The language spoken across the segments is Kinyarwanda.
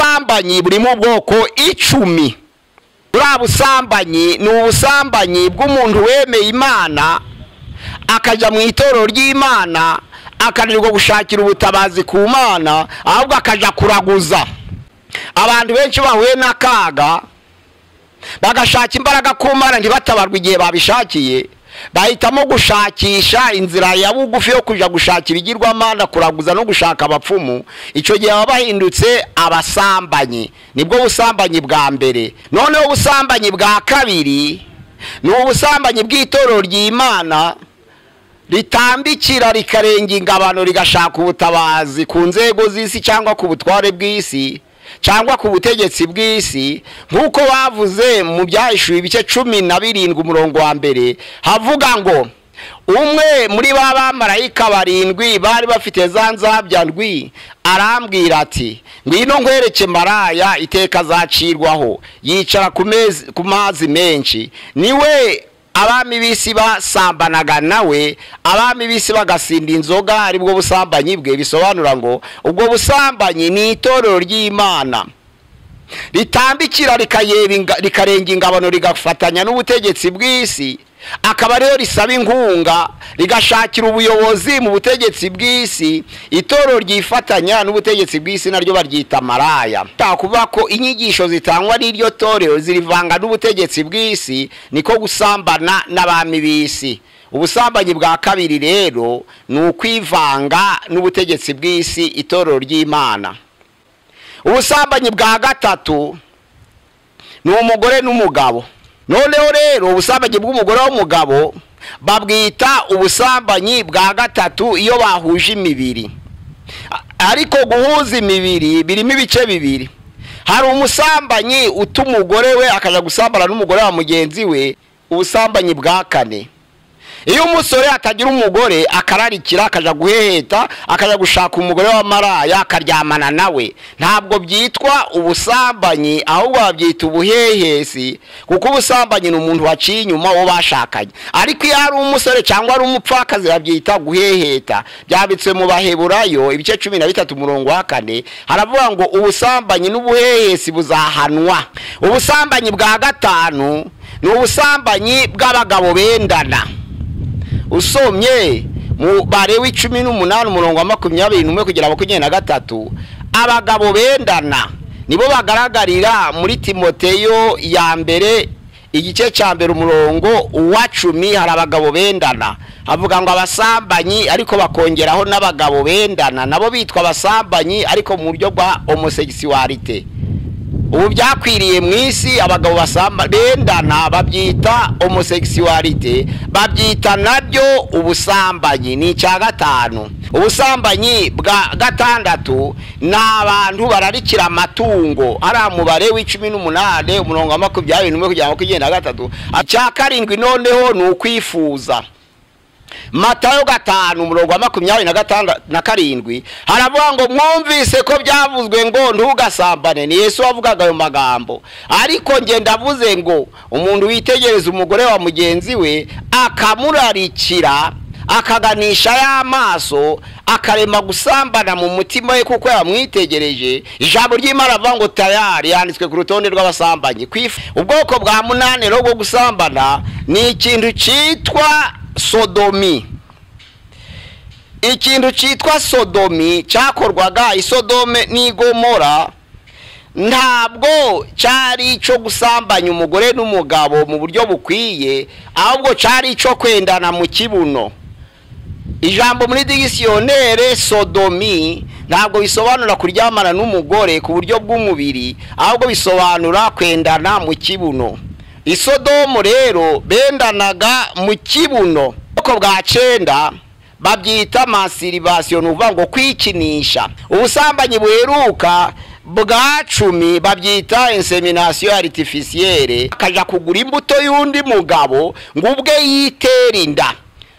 ubusambanyi buri mu bwoko 10. bwa busambanyi ni ubusambanyi bw'umuntu wemeye Imana akaja mu itorero ry'Imana akarirwa gushakira ubutabazi ku Mana ahubwo akaja kuraguza. Abantu benshi bahuye n'akaga bagashaka imbaraga ku Mana ntibatabarwe igihe babishakiye, bahitamo gushakisha inzira ya bugufi yo kuja gushaka ibigirwamana, kuraguza no gushaka abapfumu. Ico gihe bahindutse abasambanyi. Nibwo busambanyi bwa mbere. Noneho ubusambanyi bwa kabiri ni ubusambanyi bw'itorero ry'Imana ritambikira rikarenga ingabano rigashaka ubutabazi ku nzego z'isi cyangwa ku butware bw'isi cyangwa ku butegetsi bw'isi, nkuko bavuze mu Byahishuwe ibice 17 umurongo wa mbere havuga ngo umwe muri bamarayika 7 bari bafite za nzabya ndwi arambwira ati ngwino nkwereke maraya iteka zacirwaho yicara ku mazi menshi, niwe abami bisi basambanaga nawe, abami bisi bagasinda inzoga, aribwo busambanyi bwe. Bisobanura ngo ubwo busambanyi ni itorero ry'Imana ritambikira rikarenga ingabano rigafatanya n'ubutegetsi bw'isi, akaba rero risaba inkunga rigashakira ubuyobozi mu butegetsi bw'isi. Itorero ryifatanya n'ubutegetsi bw'isi naryo baryita maraya. Takuvuga ko inyigisho zitangwa n'iryo torero zirivanga n'ubutegetsi bw'isi, niko gusambana n'abami b'isi. Ubusambanyi bwa kabiri rero ni ukwivanga n'ubutegetsi bw'isi, itorero ry'Imana. Ubusambanyi bwa gatatu ni umugore n'umugabo. Noneho rero ubusambanyi bw'umugore w'umugabo babwita ubusambanyi bwa gatatu iyo bahuje imibiri. Ariko guhuza imibiri birimo ibice bibiri. Hari umusambanyi utuma umugore we akaja gusambana n'umugore wa mugenzi we, ubusambanyi bwa kane. Iyo umusore atagira umugore akararikira akaja guheheta akaja gushaka umugore wa maraya akaryamana nawe, ntabwo byitwa ubusambanyi ahubwo babyita ubuhehesi, kuko ubusambanyi ni umuntu waciye inyuma wo bashakanye. Ariko iyo ari umusore cyangwa ari umupfakazi babyita guheheta. Byabitswe mu Baheburayo ibice 13 umurongo wa 4 haravuga ngo ubusambanyi n'ubuhehesi buzahanwa. Ubusambanyi bwa gatanu ni ubusambanyi bw'abagabo bendana. Usomye mu Barewi 18 umurongo wa 21 kugera 23 abagabo bendana nibo bagaragarira muri Timoteyo ya mbere igice cya mbere umurongo wa 10. Hari abagabo bendana havuga ngo abasambanyi ariko bakongeraho n'abagabo bendana nabo bitwa abasambanyi ariko mu buryo bwa homosexuality. Ubu byakwiriye mu isi abagabo basamba bendana babyita homosexuality, babyita nabyo ubusambanyi. Ni cya gatanu. Ubusambanyi bwa gatandatu n'abantu bararikira amatungo. Ari umubare w'18 umurongo wa 21 kugera 23. Cya karindwi noneho ni ukwifuza. Matayo 5 umurongo wa 27 haravuga ngo mwumvise ko byavuzwe ngo ntugasambane. Ni Yesu wavugaga ayo magambo. Ariko nge ndavuze ngo umuntu witegereza umugore wa mugenzi we akamurarikira akaganisha y'amaso akarema gusambana mu mutima we kuko yamwitegereje, ijambo ry'Imana avuga ngo tayari yanditswe ku rutonde rw'abasambanyi. Ubwoko bwa 8 rwo gusambana ni ikintu cyitwa sodomi. Ikintu cyitwa sodomi cyakorwaga i Sodome n'i Gomora ntabwo cyari cyo gusambanya umugore n'umugabo mu buryo bukwiye, ahubwo cyari cyo kwendana mu kibuno. Ijambo muri dictionnaire sodomi ntabwo bisobanura kuryamana n'umugore ku buryo bw'umubiri, ahubwo bisobanura kwendana mu kibuno. Isodomu rero bendanaga mu kibuno. Uko bwa 9 babyita masturbation, uvuga ngo kwikinisha. Ubusambanyi buheruka bwa 10 babyita insemination artificielle, akaja kugura imbuto y'undi mugabo ngo ubwe yitera inda,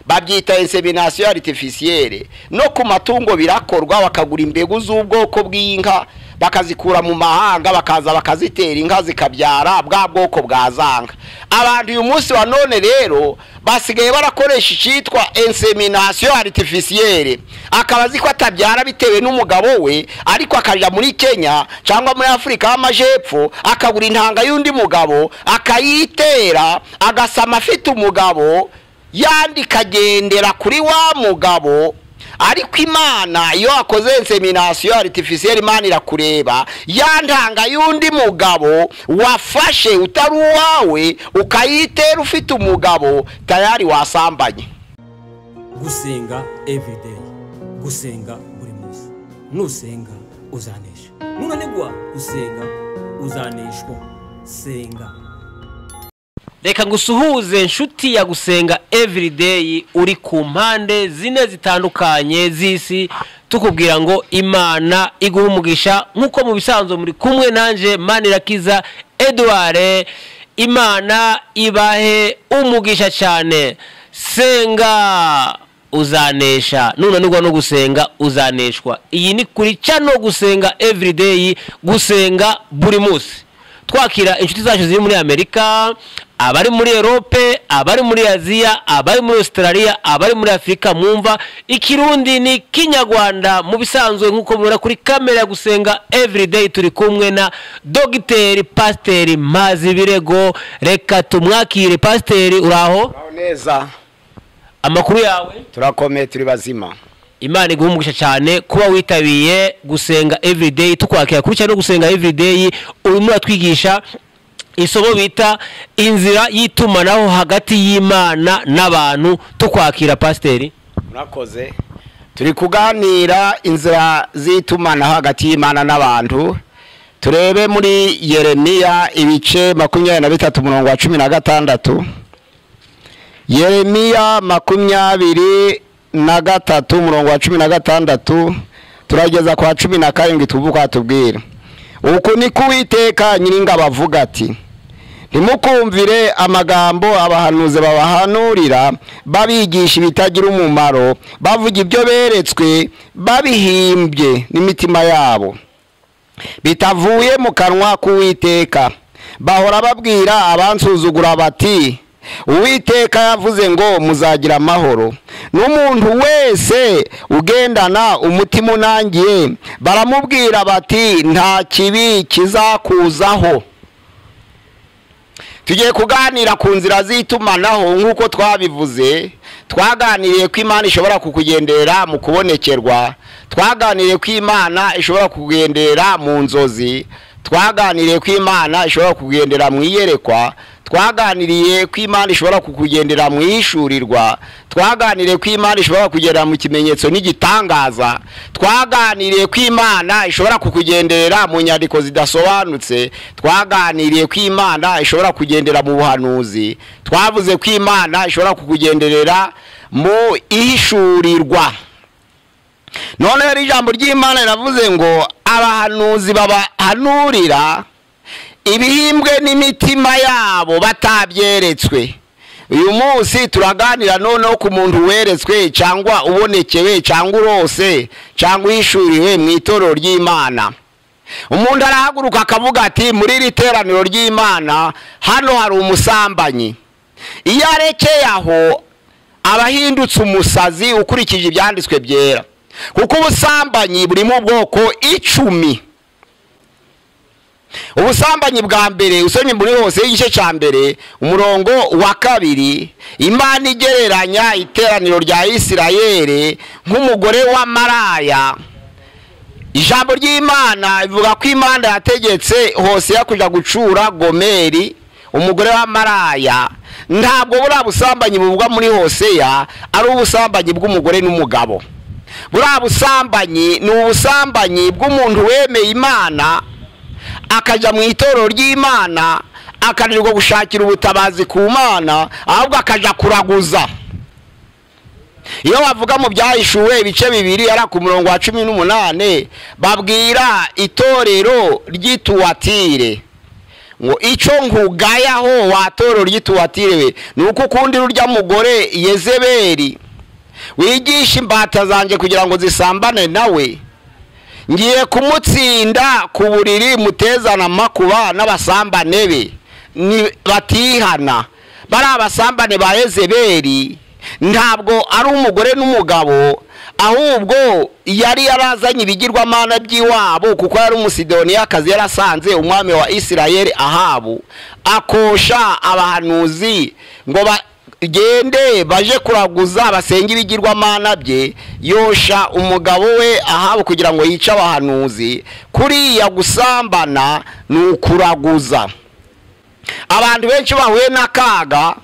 babyita insemination artificielle. No ku matungo birakorwa bakagura imbegu z'ubwoko bw'inka bakazikura mu mahanga bakaza bakazitera inka zikabyara bwa bwoko bwazanga. Abantu uyu munsi wa none rero basigaye barakoresha icyitwa insemination artificielle, akabazi ko atabyara bitewe n'umugabo we, ariko akaja muri Kenya cyangwa muri Afrika y'Amajepfo akagura intanga y'undi mugabo akayitera, agasama afite umugabo yandi kagendera kuri wa mugabo. Ariko Imana iyo akoze insemination artificielle, Imana irakureba yantanga y'undi mugabo wafashe utari uwawe ukayitera ufite umugabo tayari wasambanye. Gusenga everyday, gusenga buri munsi. Nusenga uzanesha, nunanigwa gusenga uzaneshwa. Senga. Reka ngusuhuze nshuti ya gusenga everyday, uri ku mpande zine zitandukanye z'isi, tukubwira ngo Imana iguha umugisha nkuko mu bisanzwe muri kumwe nanje Manirakiza Edouard. Imana ibahe umugisha cyane. Senga uzanesha, nunanirwa no gusenga uzaneshwa. Iyi ni kuri channel gusenga everyday, gusenga buri munsi. Twakira inshuti zacu ziri muri Amerika, abari muri Europe, abari muri Aziya, abari muri Australia, abari muri Afrika. Mwumva ikirundi ni Kinyarwanda mu bisanzwe nkuko mubona kuri kamera gusenga everyday. Turi kumwe na Dogiteri Pasiteri Mazibirego. Reka tumwakire. Pasiteri, uraho? Neza. Amakuru yawe? Turakomeye, turi bazima. Imana iguha umugisha cyane kuba witabiye gusenga everyday. Tukwakira kuri cyane gusenga everyday. Urimo atwigisha isomo bita inzira y'itumanaho hagati y'Imana n'abantu. Tukwakira Pasiteri. Murakoze. Turi kuganira inzira z'itumanaho hagati y'Imana n'abantu. Turebe muri Yeremiya ibice 23:16. Yeremiya 23:16 turageza kwa 17 tuvuga tubwira. Uko niko Uwiteka Nyiringabo avuga ati: ntimukumvire amagambo abahanuzi babahanurira babigisha ibitagira umumaro, bavuga ibyo beretswe babihimbye n'imitima yabo, bitavuye mu kanwa k'Uwiteka. Bahora babwira abansuzugura bati: Uwiteka yavuze ngo muzagira amahoro. N'umuntu wese ugendana umutima unangiye baramubwira bati nta kibi kizakuzaho. Tugiye kuganira ku nzira z'itumanaho nkuko twabivuze. Twaganiriye ko Imana ishobora kukugendera mu kubonekerwa, twaganiriye ko Imana ishobora kukugendera mu nzozi, twaganiriye ko Imana ishobora kukugendera mu iyerekwa, twaganiriye ko Imana ishobora kukugendera mu ishurirwa, twaganiriye ko Imana ishobora kugendera mu kimenyetso n'igitangaza, twaganiriye ko Imana ishobora kukugendera mu nyandiko zidasobanutse, twaganiriye ko Imana ishobora kugendera mu buhanuzi, twavuze ko Imana ishobora kukugenderera mu ihishurirwa. None rero ijambo ry'Imana riravuze ngo abahanuzi babahanurira ibihimbwe n'imitima yabo batabyeretswe. Uyu munsi turaganira noneho ku muntu weretswe cyangwa ubonekewe cyangwa urose cyangwa ishuriwe mu itorero ry'Imana. Umuntu arahaguruka akavuga ati muri iri teraniro ry'Imana hano hari umusambanyi. Iyo arekeye aho abahindutse umusazi ukurikije ibyanditswe byera, kuko ubusambanyi buri mu bwoko 10. Ubusambanyi bwa mbere usomye muri hose igice cya mbere umurongo wa 2, Imana igereranya iteraniro rya Isirayeli nk'umugore wa maraya. Ijambo ry'Imana ivuga ko Imana yategetse Hosea kuja gucura Gomeri umugore wa maraya. Ntabwo bura busambanyi buvugwa muri Hosea ari ubusambanyi bw'umugore n'umugabo. Bura busambanyi ni ubusambanyi bw'umuntu wemeye Imana akaja mu itorero ry'Imana akanirwa gushakira ubutabazi ku Mana, ahubwo akaja kuraguza. Iyo bavuga mu byahishuwe ibice 2 ara ku murongo wa 18 babwira itorero ry'Ituwatire ngo ico nkugayaho wa torero ry'Ituwatire nuko kundi rurya mugore Yezebeli wigisha imbata zanje kugira ngo zisambane nawe. ngiye kumutsinda ku buriri mutezana amakuba n'abasambane be batihana. Bari abasambane ba Yezebeli ntabwo ari umugore n'umugabo, ahubwo yari yarazanye ibigirwamana by'iwabo, kuko yari umusidoniyakazi yarasanze umwami wa Isirayeli Ahabu akosha abahanuzi ngo bagende baje kuraguza basenga ibigirwamana bye. Yosha umugabo we Ahabu kugira ngo yice abahanuzi. Kuriya gusambana ni ukuraguza. Abantu benshi bahuye n'akaga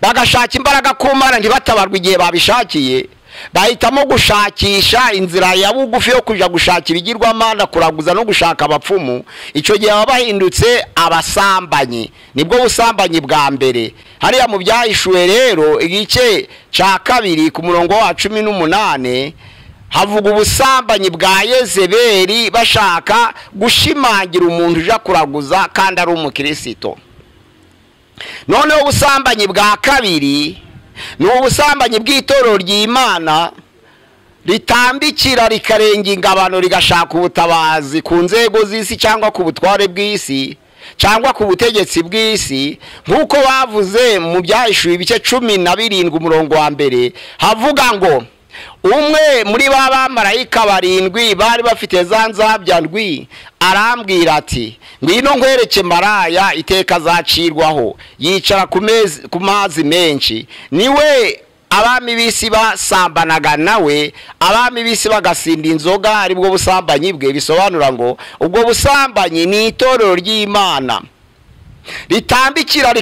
bagashaka imbaraga ku Mana ntibatabarwe igihe babishakiye, bahitamo gushakisha inzira ya bugufi yo kuja gushaka ibigirwamana, kuraguza no gushaka abapfumu. Icyo gihe baba bahindutse abasambanyi. Nibwo busambanyi bwa mbere. Hariya mu Byahishuwe rero igice ca 2 ku murongo wa 18 havuga ubusambanyi bwa Yezebeli bashaka gushimangira umuntu uja kuraguza kandi ari umukristo. Noneho ubusambanyi bwa kabiri ni ubusambanyi bw'itorero ry'Imana ritambikira rikarenga ingabano rigashaka ubutabazi ku nzego z'isi cyangwa ku butware bw'isi cyangwa ku butegetsi bw'isi, nk'uko bavuze mu Byahishuwe ibice 17 umurongo wa 1 havuga ngo umwe muri ba bamarayika 7 bari bafite za nzabya ndwi arambwira ati ngwino nkwereke maraya iteka zacirwaho yicara ku mazi menshi. Niwe abami bisi basambanaga nawe, abami bisi bagasinda inzoga, aribwo busambanyi bwe. Bisobanura ngo ubwo busambanyi ni itorero ry'Imana ritambikira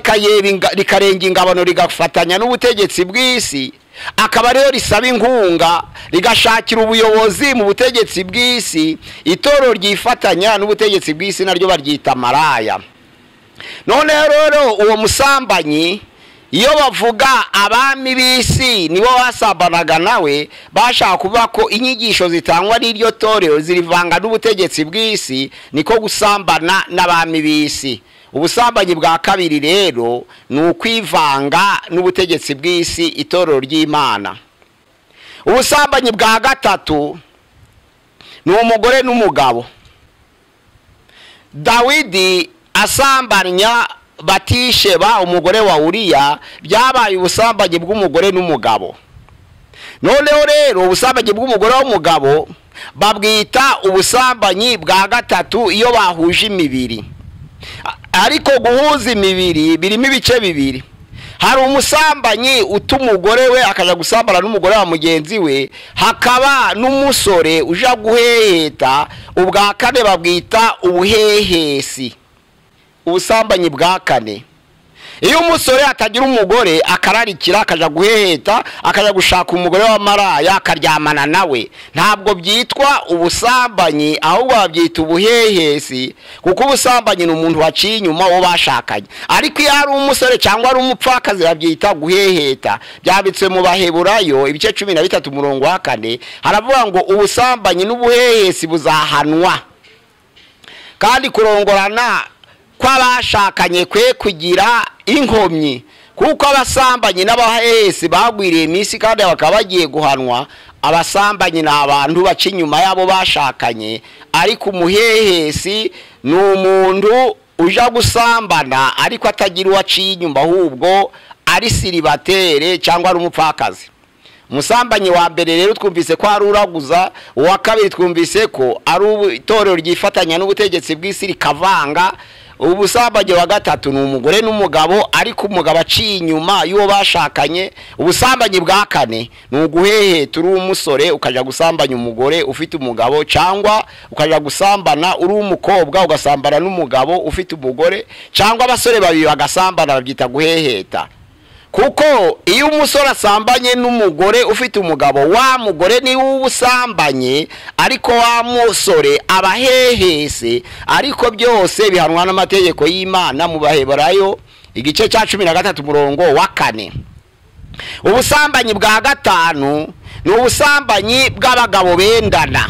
rikarenga ingabano rigafatanya n'ubutegetsi bw'isi, akaba rero risaba inkunga rigashakira ubuyobozi mu butegetsi bw'isi. Itorero ryifatanya n'ubutegetsi bw'isi naryo baryita maraya. None rero uwo musambanyi iyo bavuga abami b'isi nibo basambanaga nawe, bashaka kuvuga ko inyigisho zitangwa n'iryo torero zirivanga n'ubutegetsi bw'isi, niko gusambana n'abami b'isi. Ubusambanyi bwa kabiri rero ni ukwivanga n'ubutegetsi bw'isi, itorero ry'Imana. Ubusambanyi bwa gatatu ni umugore n'umugabo. Dawidi asambanya Batisheba umugore wa Uriya, byabaye ubusambanyi bw'umugore n'umugabo. Noneho rero ubusambanyi bw'umugore w'umugabo babwita ubusambanyi bwa gatatu iyo bahuje imibiri. Ariko guhuza imibiri birimo ibice bibiri. Hari umusambanyi umugore we akaja gusambana n'umugore wa mugenzi we, hakaba n'umusore uja guheheta. Ubwa kane babwita ubuhehesi, ubusambanyi bwa kane. Iyo umusore atagira umugore akararikira akaja guheheta, akaja gushaka umugore wa maraya akaryamana nawe, ntabwo byitwa ubusambanyi, ahubwo babyita ubuhehesi, kuko ubusambanyi ni umuntu waciye inyuma wo bashakanye. Ariko iyo ari umusore cyangwa ari umupfakazi babyita guheheta. Byabitswe mu Baheburayo ibice 13 umurongo wa 4 haravuga ngo ubusambanyi n'ubuhehesi buzahanwa, kandi kurongorana kw'abashakanye kwe kugira inkomyi, kuko abasambanyi n'abahehesi bagwiriye imisi kandi bakaba bagiye guhanwa. Abasambanyi ni abantu baca inyuma yabo bashakanye, ariko umuhehesi ni umuntu uja gusambana ariko atagira uwaciye inyuma, ahubwo ari siribatere cyangwa ari umupfakazi. Umusambanyi wa mbere rero twumvise ko ari uraguza, uwa kabiri twumvise ko ari itorero ryifatanya n'ubutegetsi bw'isi rikavanga. Ubusambanyi wa gatatu ni umugore n'umugabo, ariko umugabo aciye inyuma y'uwo bashakanye. Ubusambanyi bwa kane ni uguheheta uri umusore ukaja gusambanya umugore ufite umugabo, cyangwa ukaja gusambana uri umukobwa ugasambana n'umugabo ufite umugore, cyangwa abasore babiri bagasambana, babyita guheheta. Kuko iyo umusore asambanye n'umugore ufite umugabo, wa mugore ni ubusambanye, ariko wa musore abahehese. Ariko byose bihanwa n'amategeko y'Imana mu Baheburayo igice cya 13 umurongo wa 4. Ubusambanyi bwa gatanu ni ubusambanyi bw'abagabo bendana.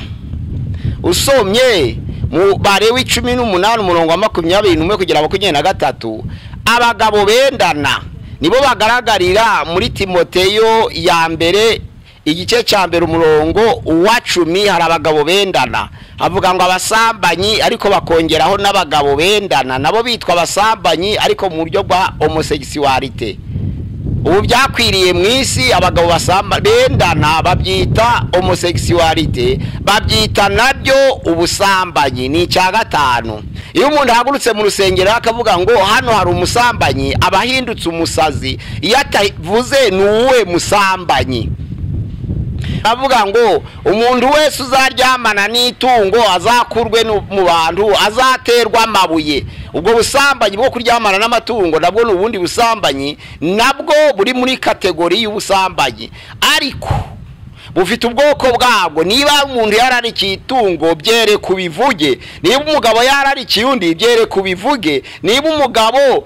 Usomye mu Balewi 18 umurongo wa 21 kugera 23, abagabo bendana nibo bagaragarira muri Timoteyo ya mbere igice cya mbere umurongo wa 10 hari abagabo bendana, avuga ngo abasambanyi ariko bakongeraho n'abagabo bendana nabo bitwa abasambanyi ariko mu buryo bwa homosexuality. Ubu byakwiriye mu isi, abagabo basamba bendana babyita homosexuality, babyita nabyo ubusambanyi. Ni icya 5. Iyo umuntu ahagurutse mu rusengero akavuga ngo hano hari umusambanyi, abahindutse umusazi. Iyo atavuze nuwe musambanyi, avuga ngo umuntu wese uzaryamana n'itungo azakurwe mu bantu, azaterwa amabuye. Ubwo busambanyi bwo kuryamana n'amatungo nabwo n'ubundi busambanyi, nabwo buri muri kategori y'ubusambanyi, ariko bufite ubwoko bwabwo. Niba umuntu yararikiye itungo byere kubivuge, niba umugabo yararikiye undi byere kubivuge, niba umugabo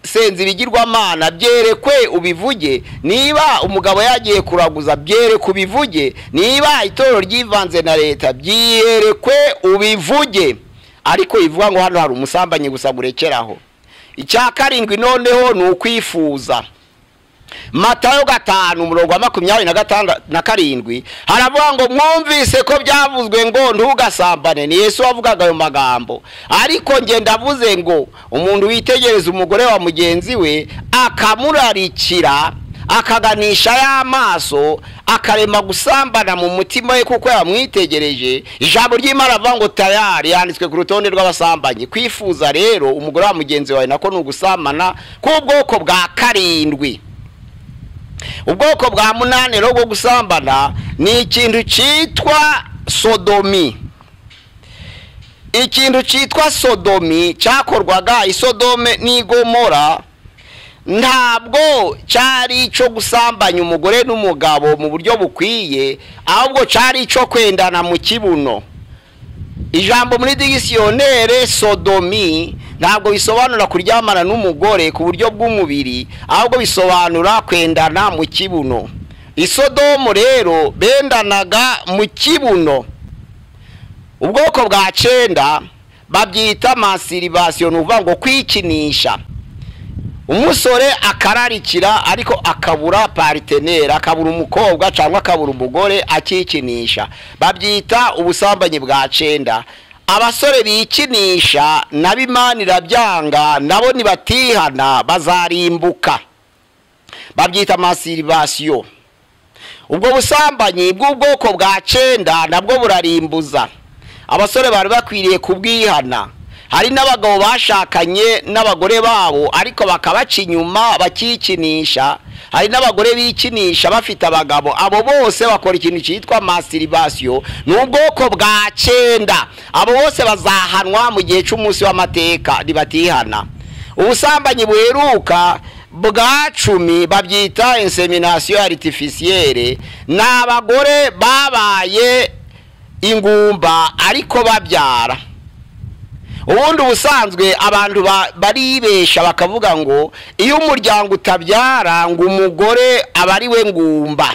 senzi ibigirwamana byerekwe ubivuge, niba umugabo yagiye kuraguza byere kubivuge, niba itorero ryivanze na leta byerekwe ubivuge. Ariko ivuga ngo hano hari umusambanyi gusa gurekeraho. Icya 7 noneho ni ukwifuza. Matayo 5:27 haravuga ngo mwumvise ko byavuzwe ngo ntugasambane. Ni Yesu wavugaga ayo magambo, ariko nge ndavuze ngo umuntu witegereza umugore wa mugenzi we akamurarikira, akaganisha y'amaso, akarema gusambana mu mutima we kuko yamwitegereje. Ijambo ry'Imana avuga ngo tayari yanditswe ku rutonde rw'abasambanyi. Kwifuza rero umugore wa mugenzi wawe nako n'ugusambana k'ubwoko bwa 7. Ubwoko bwa 8 rero bwo gusambana ni ikintu cyitwa sodomi. Ikintu cyitwa sodomi cyakorwaga Isodome n'Igomora, ntabwo cyari cyo gusambanya umugore n'umugabo mu buryo bukwiye, ahubwo cyari cyo kwendana mu kibuno. Ijambo muri dictionnaire sodomi ntabwo bisobanura kuryamana n'umugore ku buryo bw'umubiri, ahubwo bisobanura kwendana mu kibuno. Isodomu rero bendanaga mu kibuno. Ubwoko bwa 9 babyita masturbation, uvuga ngo kwikinisha. Umusore akararikira ariko akabura partenaire, akabura umukobwa cyangwa akabura umugore akikinisha, babyita ubusambanyi bwa 9. Abasore bikinisha nabimanira byanga nabo nibatihana bazarimbuka, babyita masturbation. Ubwo busambanyi bw'ubwoko bwa 9 nabwo burarimbuza. Abasore bari bakwiriye kubwihana. Hari n'abagabo bashakanye n'abagore babo ariko bakabaca inyuma bakikinisha. Hari n'abagore bikinisha bafite abagabo. Abo bose bakora ikintu cyitwa masturbation, n'ubwoko bwa 9. Abo bose bazahanwa mu gihe cy'umunsi w'amateka nibatihana. Ubusambanyi buheruka bwa 10 babyita insemination artificielle. N'abagore babaye ingumba ariko babyara. Ubundi ubusanzwe abantu baribesha bakavuga ngo iyo umuryango utabyara ngo umugore aba ari we ngumba.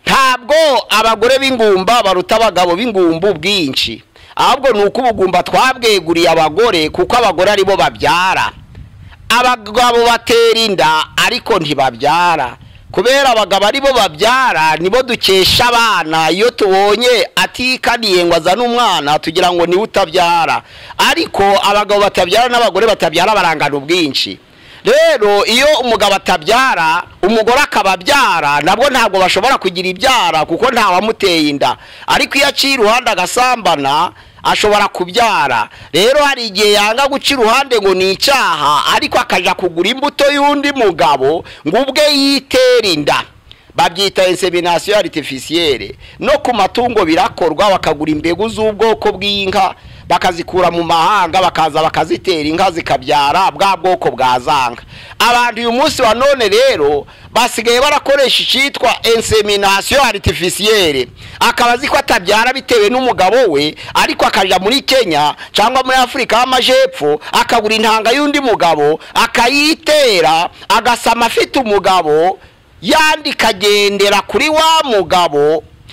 Ntabwo abagore b'ingumba baruta abagabo b'ingumbu bwinshi, ahubwo nuko ubugumba twabweguriye abagore kuko abagore ari bo babyara. Abagabo batera inda ariko ntibabyara, kubera abagabo ari bo babyara nibo dukesha abana. Iyo tubonye atikaniye ngo azane umwana tugira ngo ni utabyara, ariko abagabo batabyara n'abagore batabyara barangana ubwinshi. Rero iyo umugabo atabyara umugore akababyara, nabwo ntabwo bashobora kugira ibyara kuko nta wamuteye inda, ariko iyo aciye iruhande agasambana ashobora kubyara. Rero hari igihe yanga guca iruhande ngo ni icyaha, ariko akaja kugura imbuto y'undi mugabo ngo ubwe yitera inda, babyita insemination artificielle. No ku matungo birakorwa, bakagura imbegu z'ubwoko bw'inka bakazikura mu mahanga bakaza bakazitera inka zikabyara bwa bwoko bwazanga. Abantu uyu munsi wa none rero basigaye barakoresha icitwa insemination artificielle, akabazi ko atabyara bitewe n'umugabo we, ariko akaja muri Kenya cyangwa muri Afrika y'Amajepfo akagura intanga y'undi mugabo akayitera, agasama afite umugabo yandi kagendera kuri wa mugabo,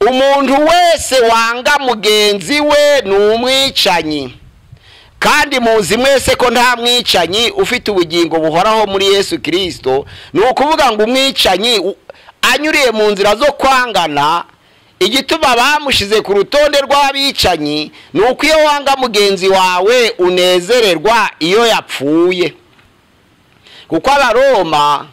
umuntu wese wanga mugenzi we ni umwicanyi, kandi muzi mwese ko nta mwicanyi ufite ubugingo buhoraho muri Yesu Kristo. Ni ukuvuga ngo umwicanyi anyuriye mu nzira zo kwangana, igituma bamushize ku rutonde rw'abicanyi ni uko iyo wanga mugenzi wawe unezererwa iyo yapfuye. Kuko Abaroma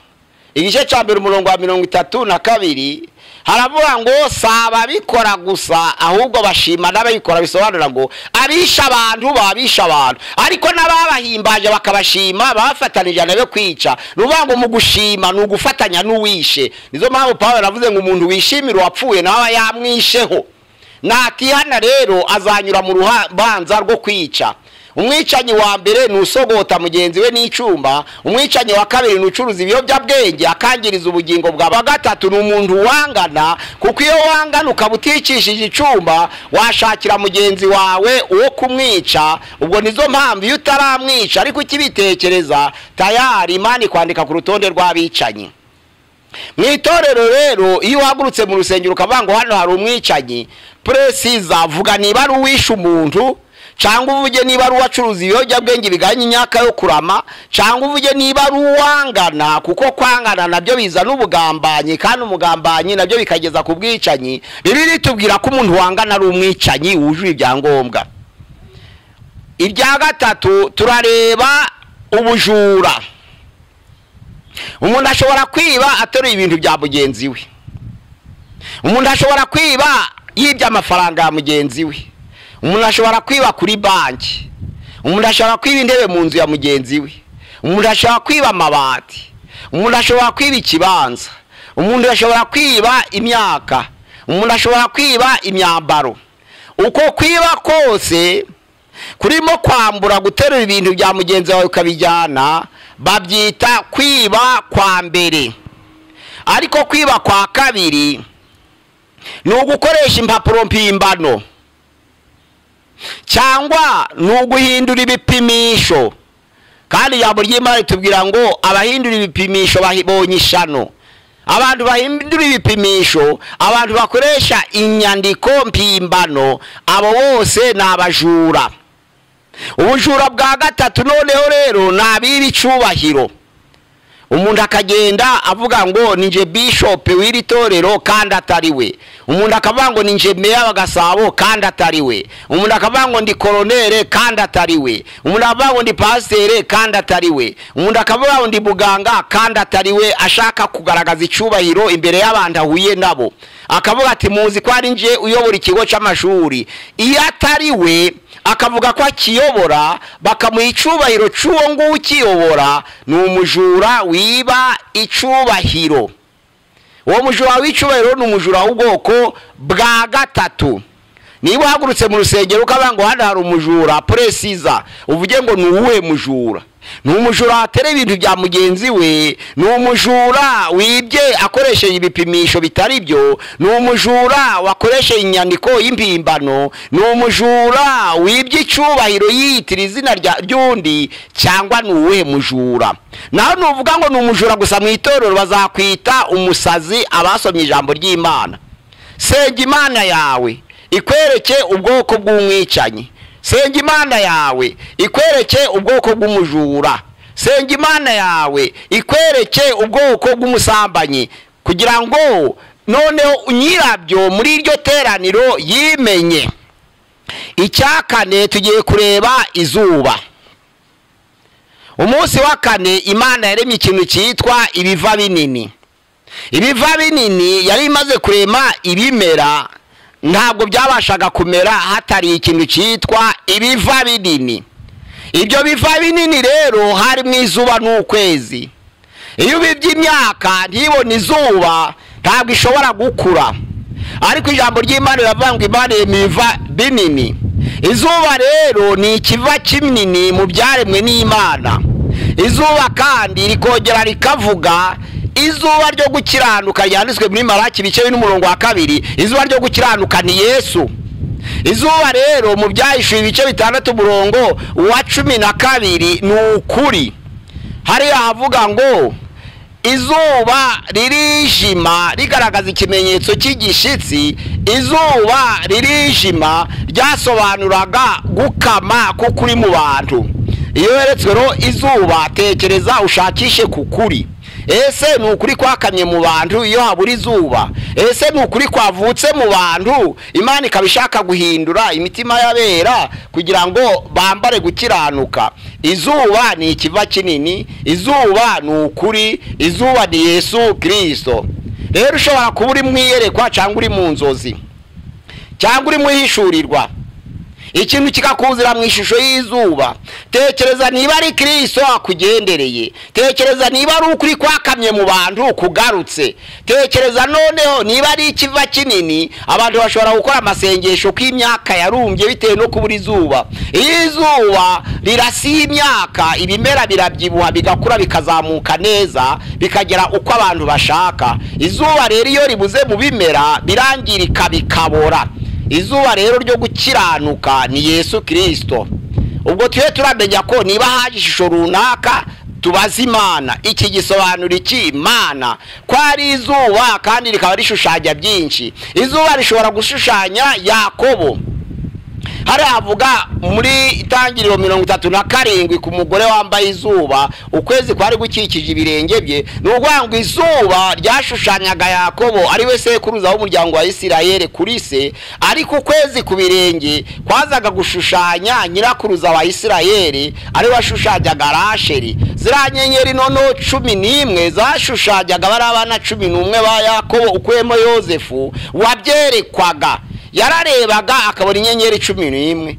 igice cya 132 haravuga ngo saba bikora gusa ahubwo bashima n'abayikora, bisobanura ngo abisha abantu babisha abantu, ariko n'ababahimbaje bakabashima bafatanije nabe kwica. Nuvuga ngo mu gushima ni ugufatanya n'uwishe. Nizo mpamvu Pawulo aravuze ngo umuntu wishimira uwapfuye nawe yamwisheho, natihana rero azanyura mu rubanza rwo kwica. Umwicanyi wa mbere ni usogota mugenzi we n'icumba, umwicanyi wa kabiri ni ucuruza ibiyobyabwenge akangiriza ubugingo bwa gatatu ni umuntu wangana, kuko iyo wangana ukaba uticishije icumba washakira mugenzi wawe uwo kumwica. Ubwo nizo mpamvu iyo utaramwica ariko ukibitekereza tayari Imana kwandika ku rutonde rw'abicanyi. Mu itorero rero iyo uhagurutse mu rusengero ukavuga ngo hano hari umwicanyi, precisa vuga niba ari uwishe umuntu, cyangwa uvuge niba ari uwacuruza ibiyobyabwenge biganye imyaka yo kurama, cyangwa uvuge niba ari uwangana, kuko kwangana nabyo biza n'ubugambanyi, kandi umugambanyi nabyo bikageza ku bwicanyi. Bibiliya itubwira ko umuntu wangana ari umwicanyi wujuje ibyangombwa. Irya gatatu turareba ubujura. Umuntu ashobora kwiba ateruye ibintu bya mugenzi we, umuntu ashobora kwiba yibye amafaranga ya mugenzi we, umuntu ashobora kwiba kuri banki, umuntu ashobora kwiba intebe mu nzu ya mugenzi we, umuntu ashobora kwiba amabati, umuntu ashobora kwiba ikibanza, umuntu ashobora kwiba imyaka, umuntu ashobora kwiba imyambaro. Uko kwiba kose kurimo kwambura, guterura ibintu bya mugenzi wawe ukabijyana, babyita kwiba kwa mbere. Ariko kwiba kwa kabiri ni ugukoresha impapuro mpimbano, cyangwa ni uguhindura ibipimisho. Kandi ijambo ry'Imana ritubwira ngo abahindura ibipimisho babonye ishano. Abantu bahindura ibipimisho, abantu bakoresha inyandiko mpimbano, abo bose ni abajura. Ubujura bwa gatatu noneho rero nabiba icubahiro. Umuntu akagenda avuga ngo ninje bishop w'iri torero kandi atari we. Umuntu akavuga ngo ninje meya wa Gasabo kandi atari we. Umuntu akavuga ngo ndi kolonere kandi atari we. Umuntu akavuga ngo ndi pasteur kandi atari we. Umuntu akavuga ngo ndi muganga kandi atari we, ashaka kugaragaza icubahiro imbere y'abantu ahuye nabo. Akavuga ati muzi ko ari nje uyobora ikigo cy'amashuri. Iyo atari we akavuga ko akiyobora, bakamuha icubahiro cy'uwo nguwo ukiyobora, ni umujura wiba icubahiro. Uwo mujura w'icubahiro ni umujura w'ubwoko bwa gatatu. Niba uhagurutse mu rusengero ukavuga ngo hano hari umujura, precisa uvuge ngo ni uwuhe mujura. Ni umujura atera ibintu bya mugenzi we, ni umujura wibye akoresheje ibipimisho bitari byo, ni umujura wakoresheje inyandiko y'impimbano, ni umujura wibye icubahiro yitira izina ry'undi, cyangwa ni uwuhe mujura. Naho nuvuga ngo ni umujura gusa mu itorero bazakwita umusazi abasomye ijambo ry'Imana. Senga Imana yawe ikwereke ubwoko bw'umwicanyi. Senga Imana yawe ikwereke ubwoko bw'umujura. Senga Imana yawe ikwereke ubwoko bw'umusambanyi, kugira ngo noneho nyirabyo muri iryo teraniro yimenye. Icyakane tugiye kureba izuba. Umunsi wa kane Imana yaremye ikintu cyitwa ibiva binini. Ibiva binini yari imaze kurema ibimera, ntabwo byabashaga kumera hatari ikintu cyitwa ibiva binini. Ibyo biva binini rero harimo izuba n'ukwezi. Iyo ubibye imyaka ntibone izuba ntabwo ishobora gukura. Ariko ijambo ry'Imana riravuga ngo Imana ibiva binini. Izuba rero ni ikiva kinini mu byaremwe n'Imana. Izuba kandi rikongera rikavuga izuba ryo gukiranuka ryanditswe muri Malaki ibice 1:2. Izuba ryo gukiranuka ni Yesu. Izuba rero mu byahishuye ibice 6:12 ni ukuri. Hari havuga ngo izuba ririjima rigaragaza ikimenyetso cy'igishitsi, izuba ririjima ryasobanuraga gukama k'ukuri mu bantu. Iyo weretswe ro izuba, tekereza ushakishe kukuri. Ese ni ukuri kwakamye mu bantu iyo habura izuba? Ese ni ukuri kwavutse mu bantu Imana ikabishaka guhindura imitima y'abera kugira ngo bambare gukiranuka? Izuba ni ikiva kinini, izuba ni ukuri, izuba ni Yesu Kristo. Rero ushobora kuba uri mwiyerekwa cyangwa uri mu nzozi cyangwa uri muhishurirwa, ikintu kikakuzira mu ishusho y'izuba. Tekereza niba ari Kristo akugendereye, tekereza niba ari ukuri kwakamye mu bantu kugarutse, tekereza noneho niba ari ikiva kinini. Abantu bashobora gukora amasengesho kw'imyaka yarumbye bitewe no kubura izuba. Iyo izuba rirasiye imyaka, ibimera birabyibuha bigakura bikazamuka neza bikagera uko abantu bashaka. Izuba rero iyo ribuze mu bimera birangirika bikabora. Izuba rero ryo gukiranuka ni Yesu Kristo. Ubwo tuye turamenya ko niba haje ishusho runaka tubaza Imana, iki gisobanura iki? Imana ko ari izuba kandi rikaba rishushanya byinshi. Izuba rishobora gushushanya Yakobo. Hari avuga muri Itangiriro 37 ku mugore wambaye izuba, ukwezi kwari gukikije ibirenge bye. N'ubwangu izuba ryashushanyaga Yakobo ari we sekuruza w'umuryango wa Isirayeli kuri se, ariko ukwezi ku birenge kwazaga gushushanya nyirakuruza wa Isirayeli ari washushanyaga Rasheli. Zira nyenyeri nono 11 zashushanyaga bari abana 11 ba Yakobo ukwemo Yosefu wabyerekwaga. Yararebaga akabona inyenyeri 11,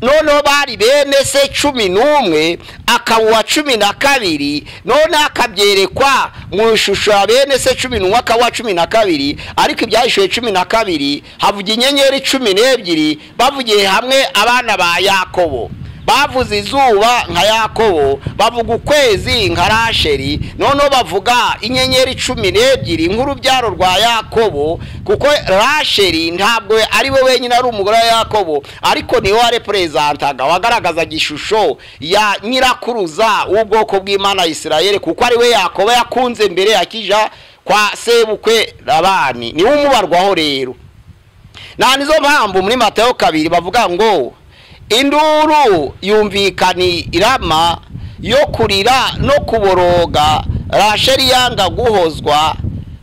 none bari bene se 11 akabuwa 12, none akabyerekwa mu ishusho ya bene se 11 akabuwa 12, ariko ibyahishwe 12 havuga inyenyeri 12 bavugiye hamwe abana ba Yakobo. Bavuze izuba nka Yakobo, bavuga ukwezi nka Rasheli, none bavuga inyenyeri 12 nk'urubyaro rwa Yakobo, kuko Rasheli ntabwo ari we wenyine ari umugore wa Yakobo, ariko niwe warepresentaga wagaragaza gishusho ya nyirakuruza w'ubwoko bw'Imana Isirayeli, kuko ari we Yakobo yakunze mbere yakija kwa sebukwe Labani. Ni umubarwaho rero. Nizo mpamvu muri Matayo 2 bavuga ngo induru yumvikani irama yo kurira no kuboroga, Rasheli yanga guhozwa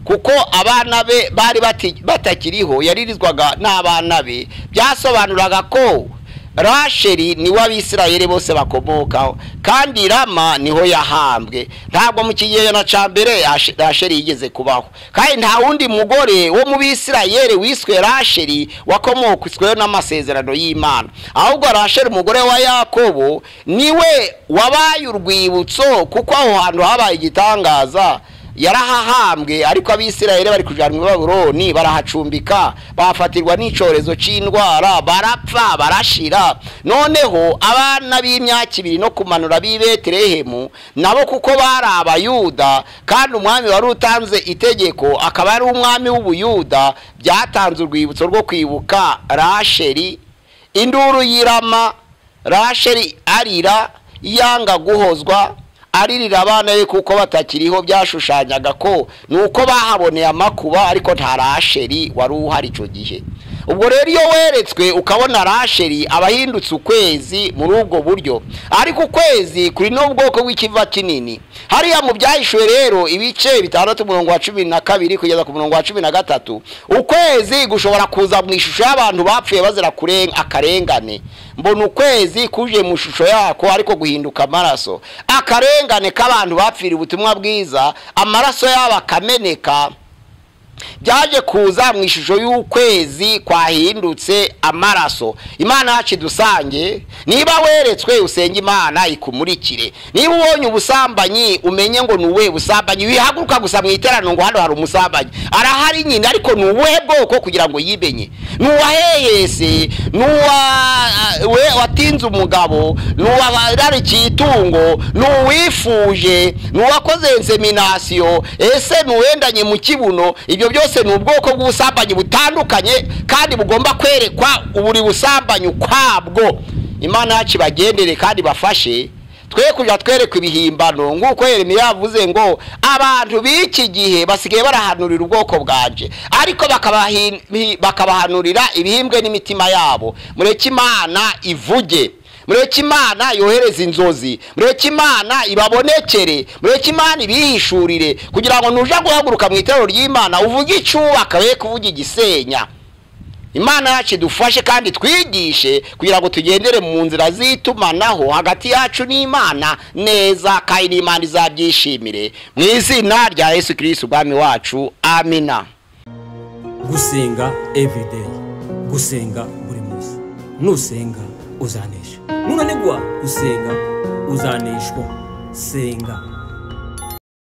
kuko abana be bari batakiriho, yaririzwaga n'abana be. Byasobanuraga ko Rasheli ni w'Abisirayeli bose bakomokaho, kandi Rama niho yahambwe. Ntabwo mu kigeyana ca mbere Rasheli yigeze kubaho, kandi nta wundi mugore wo mu Bisirayeli wiswe Rasheli wakomokwiswe n'amasezerano y'Imana. Ahubwo Rasheli umugore wa Yakobo niwe wabaye urwibutso, kuko aho hantu habaye igitangaza. Yarahahambwe, ariko Abisirayeli bari kujanwa mu Babuloni barahacumbika, bafatirwa n'icorezo c'indwara, barapfa barashira. Noneho abana b'imyaka 2 no kumanura b'i Betelehemu nabo kuko bari Abayuda, kandi umwami wari utanze itegeko akaba ari umwami w'Ubuyuda, byatanze urwibutso rwo kwibuka Rasheli. Induru yirama, Rasheli arira yanga guhozwa, aririra abana be kuko batakiriho. Byashushanyaga ko nuko bahaboneye amakuba, ariko nta Rasheli wari uhari ico gihe. Ubwo rero iyo weretswe ukabona Rasheli abahindutse ukwezi muri ubwo buryo, ariko ukwezi kuri no bwoko bw'ikiva kinini. Hariya mu byahishwe rero ibice 6:12 kugeza ku 13, ukwezi gushobora kuza mu ishusho y'abantu bapfuye bazira akarengane. Mbona ukwezi kuje mu shusho yako ariko guhinduka amaraso, akarengane k'abantu bapfira ubutumwa bwiza, amaraso yabo akameneka. Byaje kuza mu ishusho y'ukwezi kwahindutse amaraso. Imana yacu dusange, niba weretswe usenga Imana ikumurikire. Niba ubonye ubusambanyi umenye ngo nuwe busambanyi, wihaguruka gusa mu iterano ngo hano hari umusambanyi. Arahari nyine, ariko nuwe bwoko kugira ngo yibenye. Nuwahehese, we watinze umugabo, nuwararikiye itungo, nuwifuje, nuwakoze insemination, ese nuwendanye mu kibuno. Ibyo byose ni ubwoko bw'ubusambanyi butandukanye, kandi bugomba kwerekwa uburi busambanyi kwabwo. Imana yacu bagendere kandi bafashe twe kujya twereka ibihimbano nk'uko Yeremiya yavuze ngo abantu b'iki gihe basigaye barahanurira ubwoko bwanje ariko bakabahanurira ibihimbwe n'imitima yabo. Mureke Imana ivuge, mureke Imana yohereza inzozi, mureke Imana ibabonekere, mureke Imana ibihishurire kugira ngo nuja guhaguruka mu itorero ry'Imana uvuge icyubaka we kuvuga igisenya. Imana yacu dufashe kandi twigishe kugira ngo tugendere mu nzira zitumanaho hagati yacu n'Imana neza kandi n'Imana izabyishimire mu izina rya Yesu Kristo Umwami wacu. Amina. Gusenga everyday, gusenga buri munsi. Nusenga uzanesha. Nunanigwa gusenga uzaneshwa. Senga.